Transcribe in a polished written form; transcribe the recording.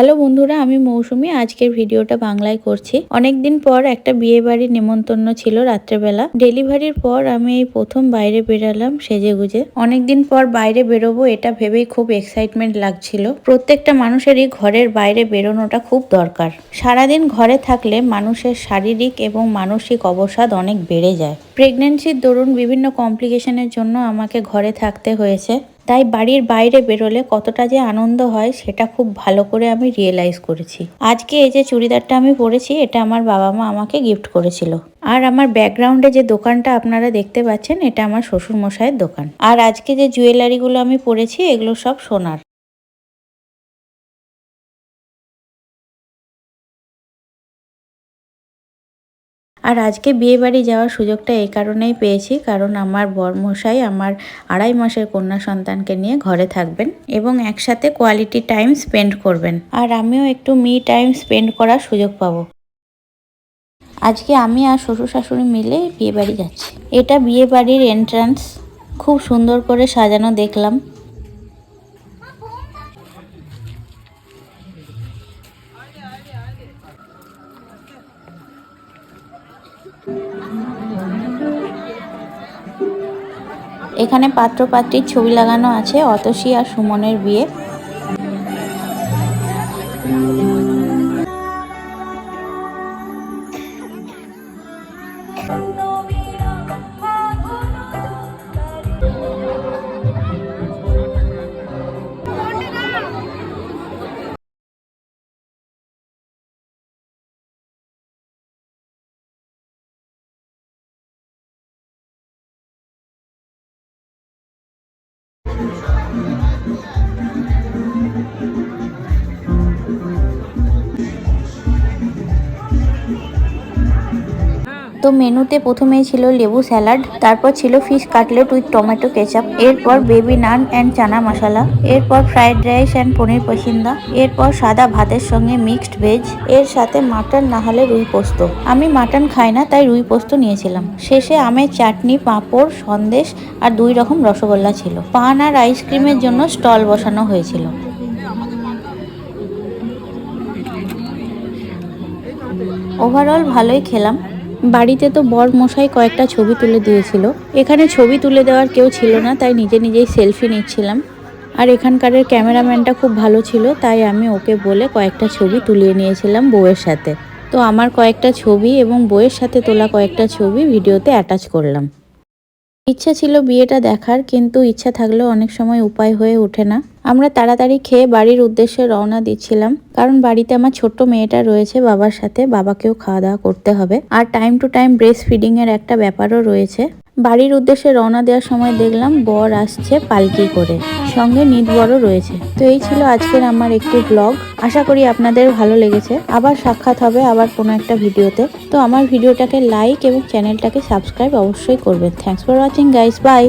Hello বন্ধুরা, আমি মৌসুমি। আজকের ভিডিওটা বাংলায় করছি। অনেকদিন পর একটা বিয়ে বাড়ির নেমন্তন্ন ছিল রাত্রেবেলা। ডেলিভারির পর আমি এই প্রথম বাইরে বেরালাম সেজেগুজে। অনেকদিন পর বাইরে বেরোবো এটা ভেবেই খুব এক্সাইটমেন্ট লাগছিল। প্রত্যেকটা মানুষেরই ঘরের বাইরে বেরোনোটা খুব দরকার। সারাদিন ঘরে থাকলে মানুষের শারীরিক এবং মানসিক অবসাদ অনেক বেড়ে যায়। প্রেগন্যান্সির দরুন বিভিন্ন কমপ্লিকেশনের জন্য আমাকে ঘরে থাকতে হয়েছে। তাই বাড়ির বাইরে বেরোলে কতটা যে আনন্দ হয় সেটা খুব ভালো করে আমি রিয়েলাইজ করেছি। আজকে এই যে চুড়িদারটা আমি পরেছি, এটা আমার বাবা মা আমাকে গিফট করেছিল। আর আমার ব্যাকগ্রাউন্ডে যে দোকানটা আপনারা দেখতে পাচ্ছেন, এটা আমার শ্বশুর মশাইয়ের দোকান। আর আজকে যে জুয়েলারিগুলো আমি পরেছি এগুলো সব সোনার। আর আজকে বিয়ে বাড়ি যাওয়ার সুযোগটা এই কারণেই পেয়েছি, কারণ আমার বরমশাই আমার 2.5 মাসের কন্যা সন্তানকে নিয়ে ঘরে থাকবেন এবং একসাথে কোয়ালিটি টাইম স্পেন্ড করবেন। আর আমিও একটু মি টাইম স্পেন্ড করার সুযোগ পাবো। আজকে আমি আর শ্বশুর শাশুড়ি মিলে বিয়ে বাড়ি যাচ্ছি। এটা বিয়ে বাড়ির এন্ট্রান্স, খুব সুন্দর করে সাজানো দেখলাম। এখানে পাত্র পাত্রীর ছবি লাগানো আছে, অতসী আর সুমনের বিয়ে। তো মেনুতে প্রথমেই ছিল লেবু স্যালাড, তারপর ছিল fish cutlet with tomato ketchup, এরপর baby naan and chana masala, এরপর ফ্রাইড রাইস অ্যান্ড পনির পসিন্দা, এরপর সাদা ভাতের সঙ্গে মিক্সড ভেজ, এর সাথে মাটন না হলে রুই পোস্ত। আমি মাটন খাই না, তাই রুই পোস্ত নিয়েছিলাম। শেষে আমের চাটনি, পাঁপড়, সন্দেশ আর 2 রকম রসগোল্লা ছিল। পান আর আইসক্রিমের জন্য স্টল বসানো হয়েছিল। ওভারঅল ভালোই খেলাম। বাড়িতে তো বর মশাই কয়েকটা ছবি তুলে দিয়েছিল। এখানে ছবি তুলে দেওয়ার কেউ ছিল না, তাই নিজে নিজেই সেলফি নিচ্ছিলাম। আর এখানকার ক্যামেরাম্যানটা খুব ভালো ছিল, তাই আমি ওকে বলে কয়েকটা ছবি তুলিয়ে নিয়েছিলাম বউয়ের সাথে। তো আমার কয়েকটা ছবি এবং বউয়ের সাথে তোলা কয়েকটা ছবি ভিডিওতে অ্যাটাচ করলাম। ইচ্ছা ছিল বিয়েটা দেখার, কিন্তু ইচ্ছা থাকলেও অনেক সময় উপায় হয়ে ওঠে না। আমরা তাড়াতাড়ি খেয়ে বাড়ির উদ্দেশ্যে রওনা দিচ্ছিলাম, কারণ বাড়িতে আমার ছোট্ট মেয়েটা রয়েছে বাবার সাথে, বাবাকেও খাওয়া দাওয়া করতে হবে। আর time to time breast feeding এর একটা ব্যাপারও রয়েছে। বাড়ির উদ্দেশ্যে রওনা দেওয়ার সময় দেখলাম বর আসছে পালকি করে, সঙ্গে নিতবরও রয়েছে। তো এই ছিল আজকের আমার একটি ব্লগ। আশা করি আপনাদের ভালো লেগেছে। আবার সাক্ষাৎ হবে আবার কোনো একটা ভিডিওতে। তো আমার ভিডিওটাকে লাইক এবং চ্যানেলটাকে সাবস্ক্রাইব অবশ্যই করবেন। Thanks for watching guys, by.